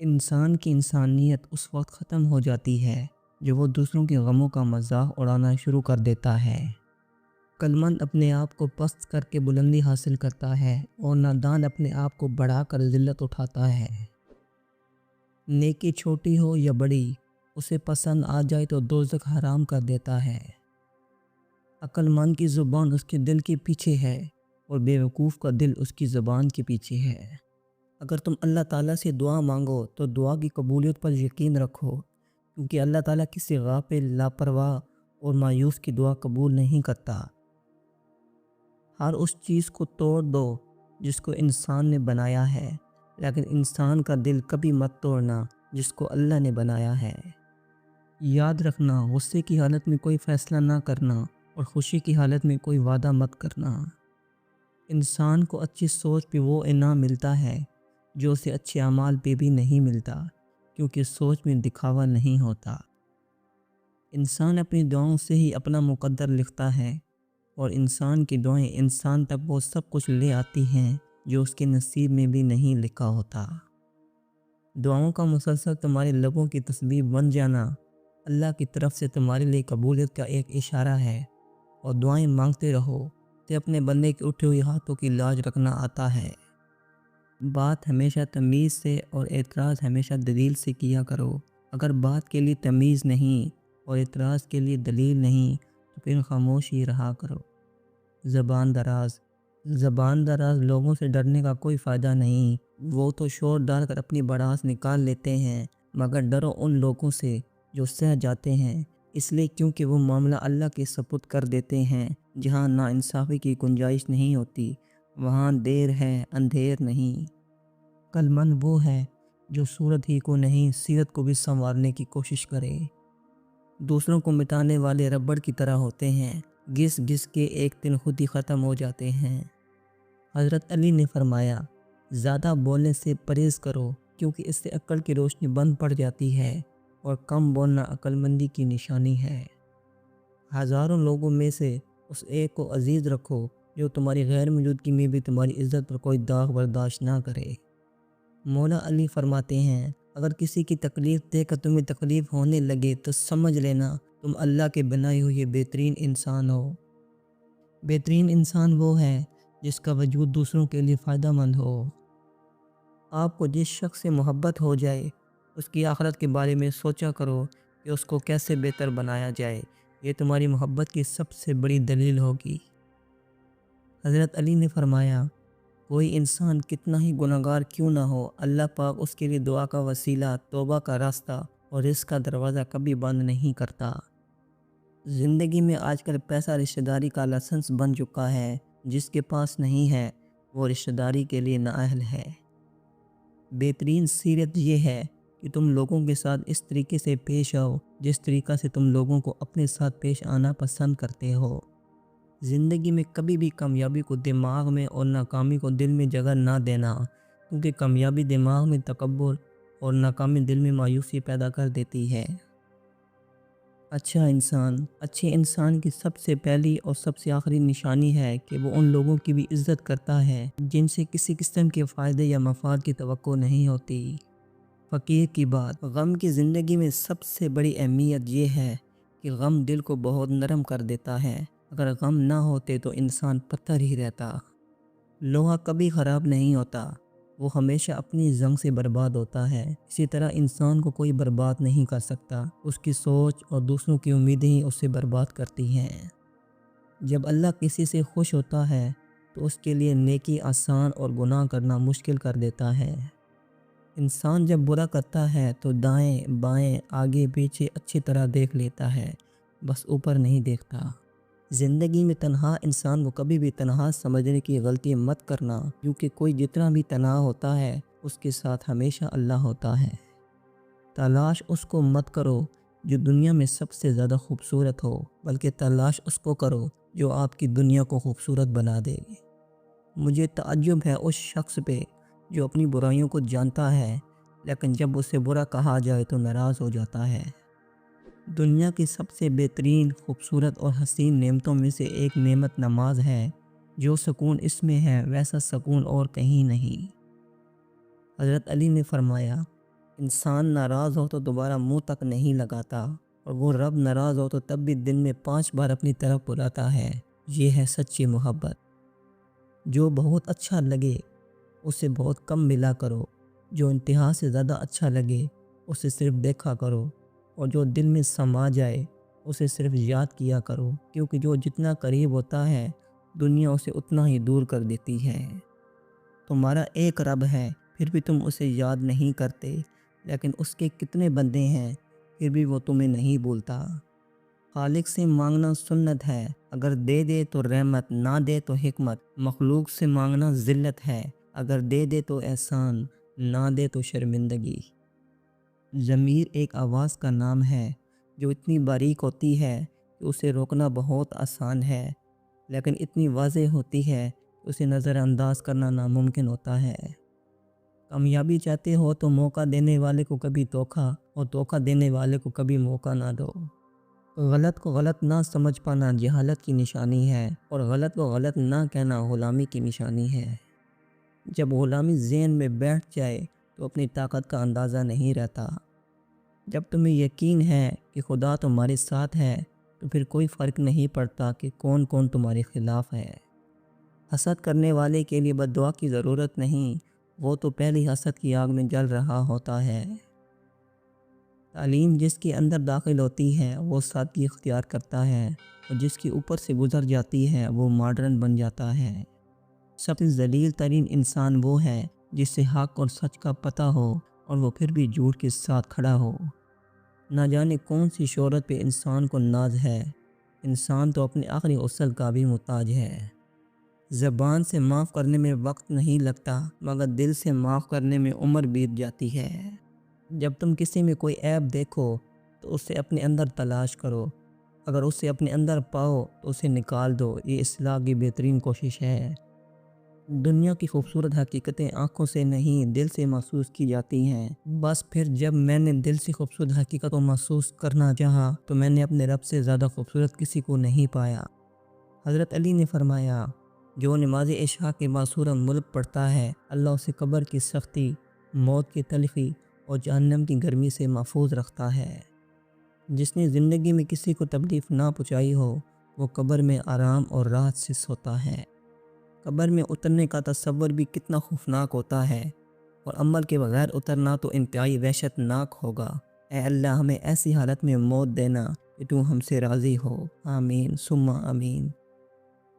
انسان کی انسانیت اس وقت ختم ہو جاتی ہے جب وہ دوسروں کے غموں کا مذاق اڑانا شروع کر دیتا ہے۔ عقلمند اپنے آپ کو پست کر کے بلندی حاصل کرتا ہے اور نادان اپنے آپ کو بڑھا کر ذلت اٹھاتا ہے۔ نیکی چھوٹی ہو یا بڑی، اسے پسند آ جائے تو دوزخ حرام کر دیتا ہے۔ عقلمند کی زبان اس کے دل کے پیچھے ہے اور بے وقوف کا دل اس کی زبان کے پیچھے ہے۔ اگر تم اللہ تعالیٰ سے دعا مانگو تو دعا کی قبولیت پر یقین رکھو، کیونکہ اللہ تعالیٰ کسی غافل، لاپرواہ اور مایوس کی دعا قبول نہیں کرتا۔ ہر اس چیز کو توڑ دو جس کو انسان نے بنایا ہے، لیکن انسان کا دل کبھی مت توڑنا جس کو اللہ نے بنایا ہے۔ یاد رکھنا، غصے کی حالت میں کوئی فیصلہ نہ کرنا اور خوشی کی حالت میں کوئی وعدہ مت کرنا۔ انسان کو اچھی سوچ پہ وہ انعام ملتا ہے جو اسے اچھے اعمال پہ بھی نہیں ملتا، کیونکہ سوچ میں دکھاوا نہیں ہوتا۔ انسان اپنی دعاؤں سے ہی اپنا مقدر لکھتا ہے، اور انسان کی دعائیں انسان تک وہ سب کچھ لے آتی ہیں جو اس کے نصیب میں بھی نہیں لکھا ہوتا۔ دعاؤں کا مسلسل تمہارے لبوں کی تسبیح بن جانا اللہ کی طرف سے تمہارے لیے قبولیت کا ایک اشارہ ہے، اور دعائیں مانگتے رہو تو اپنے بندے کے اٹھے ہوئے ہاتھوں کی لاج رکھنا آتا ہے۔ بات ہمیشہ تمیز سے اور اعتراض ہمیشہ دلیل سے کیا کرو۔ اگر بات کے لیے تمیز نہیں اور اعتراض کے لیے دلیل نہیں تو پھر خاموش ہی رہا کرو۔ زبان دراز لوگوں سے ڈرنے کا کوئی فائدہ نہیں، وہ تو شور ڈال کر اپنی بڑاس نکال لیتے ہیں، مگر ڈرو ان لوگوں سے جو سہ جاتے ہیں، اس لیے کیونکہ وہ معاملہ اللہ کے سپرد کر دیتے ہیں۔ جہاں ناانصافی کی گنجائش نہیں ہوتی وہاں دیر ہے اندھیر نہیں۔ عقلمند وہ ہے جو صورت ہی کو نہیں سیرت کو بھی سنوارنے کی کوشش کرے۔ دوسروں کو مٹانے والے ربڑ کی طرح ہوتے ہیں، گھس گھس کے ایک دن خود ہی ختم ہو جاتے ہیں۔ حضرت علی نے فرمایا، زیادہ بولنے سے پرہیز کرو، کیونکہ اس سے عقل کی روشنی بند پڑ جاتی ہے، اور کم بولنا عقلمندی کی نشانی ہے۔ ہزاروں لوگوں میں سے اس ایک کو عزیز رکھو جو تمہاری غیر موجودگی میں بھی تمہاری عزت پر کوئی داغ برداشت نہ کرے۔ مولا علی فرماتے ہیں، اگر کسی کی تکلیف دے کر تمہیں تکلیف ہونے لگے تو سمجھ لینا تم اللہ کے بنائے ہوئے بہترین انسان ہو۔ بہترین انسان وہ ہے جس کا وجود دوسروں کے لیے فائدہ مند ہو۔ آپ کو جس شخص سے محبت ہو جائے اس کی آخرت کے بارے میں سوچا کرو کہ اس کو کیسے بہتر بنایا جائے، یہ تمہاری محبت کی سب سے بڑی دلیل ہوگی۔ حضرت علی نے فرمایا، کوئی انسان کتنا ہی گناہگار کیوں نہ ہو، اللہ پاک اس کے لیے دعا کا وسیلہ، توبہ کا راستہ اور رزق کا دروازہ کبھی بند نہیں کرتا۔ زندگی میں آج کل پیسہ رشتہ داری کا لائسنس بن چکا ہے، جس کے پاس نہیں ہے وہ رشتہ داری کے لیے نااہل ہے۔ بہترین سیرت یہ ہے کہ تم لوگوں کے ساتھ اس طریقے سے پیش آؤ جس طریقہ سے تم لوگوں کو اپنے ساتھ پیش آنا پسند کرتے ہو۔ زندگی میں کبھی بھی کامیابی کو دماغ میں اور ناکامی کو دل میں جگہ نہ دینا، کیونکہ کامیابی دماغ میں تکبر اور ناکامی دل میں مایوسی پیدا کر دیتی ہے۔ اچھے انسان کی سب سے پہلی اور سب سے آخری نشانی ہے کہ وہ ان لوگوں کی بھی عزت کرتا ہے جن سے کسی قسم کے فائدے یا مفاد کی توقع نہیں ہوتی۔ فقیر کی بات، غم کی زندگی میں سب سے بڑی اہمیت یہ ہے کہ غم دل کو بہت نرم کر دیتا ہے۔ اگر غم نہ ہوتے تو انسان پتھر ہی رہتا۔ لوہا کبھی خراب نہیں ہوتا، وہ ہمیشہ اپنی زنگ سے برباد ہوتا ہے۔ اسی طرح انسان کو کوئی برباد نہیں کر سکتا، اس کی سوچ اور دوسروں کی امیدیں ہی اسے برباد کرتی ہیں۔ جب اللہ کسی سے خوش ہوتا ہے تو اس کے لیے نیکی آسان اور گناہ کرنا مشکل کر دیتا ہے۔ انسان جب برا کرتا ہے تو دائیں بائیں آگے پیچھے اچھی طرح دیکھ لیتا ہے، بس اوپر نہیں دیکھتا۔ زندگی میں تنہا انسان کو کبھی بھی تنہا سمجھنے کی غلطی مت کرنا، کیونکہ کوئی جتنا بھی تنہا ہوتا ہے اس کے ساتھ ہمیشہ اللہ ہوتا ہے۔ تلاش اس کو مت کرو جو دنیا میں سب سے زیادہ خوبصورت ہو، بلکہ تلاش اس کو کرو جو آپ کی دنیا کو خوبصورت بنا دے۔ مجھے تعجب ہے اس شخص پہ جو اپنی برائیوں کو جانتا ہے لیکن جب اسے برا کہا جائے تو ناراض ہو جاتا ہے۔ دنیا کی سب سے بہترین، خوبصورت اور حسین نعمتوں میں سے ایک نعمت نماز ہے۔ جو سکون اس میں ہے ویسا سکون اور کہیں نہیں۔ حضرت علی نے فرمایا، انسان ناراض ہو تو دوبارہ منہ تک نہیں لگاتا، اور وہ رب ناراض ہو تو تب بھی دن میں 5 بار اپنی طرف بلاتا ہے۔ یہ ہے سچی محبت۔ جو بہت اچھا لگے اسے بہت کم ملا کرو، جو انتہا سے زیادہ اچھا لگے اسے صرف دیکھا کرو، اور جو دل میں سما جائے اسے صرف یاد کیا کرو، کیونکہ جو جتنا قریب ہوتا ہے دنیا اسے اتنا ہی دور کر دیتی ہے۔ تمہارا ایک رب ہے پھر بھی تم اسے یاد نہیں کرتے، لیکن اس کے کتنے بندے ہیں پھر بھی وہ تمہیں نہیں بھولتا۔ خالق سے مانگنا سنت ہے، اگر دے دے تو رحمت، نہ دے تو حکمت۔ مخلوق سے مانگنا ذلت ہے، اگر دے دے تو احسان، نہ دے تو شرمندگی۔ ضمیر ایک آواز کا نام ہے جو اتنی باریک ہوتی ہے کہ اسے روکنا بہت آسان ہے، لیکن اتنی واضح ہوتی ہے کہ اسے نظر انداز کرنا ناممکن ہوتا ہے۔ کامیابی چاہتے ہو تو موقع دینے والے کو کبھی دھوکہ، اور دھوکہ دینے والے کو کبھی موقع نہ دو۔ غلط کو غلط نہ سمجھ پانا جہالت کی نشانی ہے، اور غلط کو غلط نہ کہنا غلامی کی نشانی ہے۔ جب غلامی ذہن میں بیٹھ جائے تو اپنی طاقت کا اندازہ نہیں رہتا۔ جب تمہیں یقین ہے کہ خدا تمہارے ساتھ ہے تو پھر کوئی فرق نہیں پڑتا کہ کون کون تمہارے خلاف ہے۔ حسد کرنے والے کے لیے بد دعا کی ضرورت نہیں، وہ تو پہلی حسد کی آگ میں جل رہا ہوتا ہے۔ تعلیم جس کے اندر داخل ہوتی ہے وہ سادگی اختیار کرتا ہے، اور جس کی اوپر سے گزر جاتی ہے وہ ماڈرن بن جاتا ہے۔ سب سے ذلیل ترین انسان وہ ہے جس سے حق اور سچ کا پتہ ہو اور وہ پھر بھی جھوٹ کے ساتھ کھڑا ہو۔ نہ جانے کون سی شہرت پہ انسان کو ناز ہے، انسان تو اپنے آخری اصل کا بھی محتاج ہے۔ زبان سے معاف کرنے میں وقت نہیں لگتا، مگر دل سے معاف کرنے میں عمر بیت جاتی ہے۔ جب تم کسی میں کوئی عیب دیکھو تو اسے اپنے اندر تلاش کرو، اگر اسے اپنے اندر پاؤ تو اسے نکال دو، یہ اصلاح کی بہترین کوشش ہے۔ دنیا کی خوبصورت حقیقتیں آنکھوں سے نہیں دل سے محسوس کی جاتی ہیں۔ بس پھر جب میں نے دل سے خوبصورت حقیقت کو محسوس کرنا چاہا تو میں نے اپنے رب سے زیادہ خوبصورت کسی کو نہیں پایا۔ حضرت علی نے فرمایا، جو نماز عشاء کے بعد سورہ ملک پڑھتا ہے اللہ اسے قبر کی سختی، موت کی تلخی اور جہنم کی گرمی سے محفوظ رکھتا ہے۔ جس نے زندگی میں کسی کو تکلیف نہ پہنچائی ہو وہ قبر میں آرام اور راحت سے سوتا ہے۔ قبر میں اترنے کا تصور بھی کتنا خوفناک ہوتا ہے، اور عمل کے بغیر اترنا تو انتہائی وحشت ناک ہوگا۔ اے اللہ ہمیں ایسی حالت میں موت دینا کہ تو ہم سے راضی ہو، آمین ثم آمین۔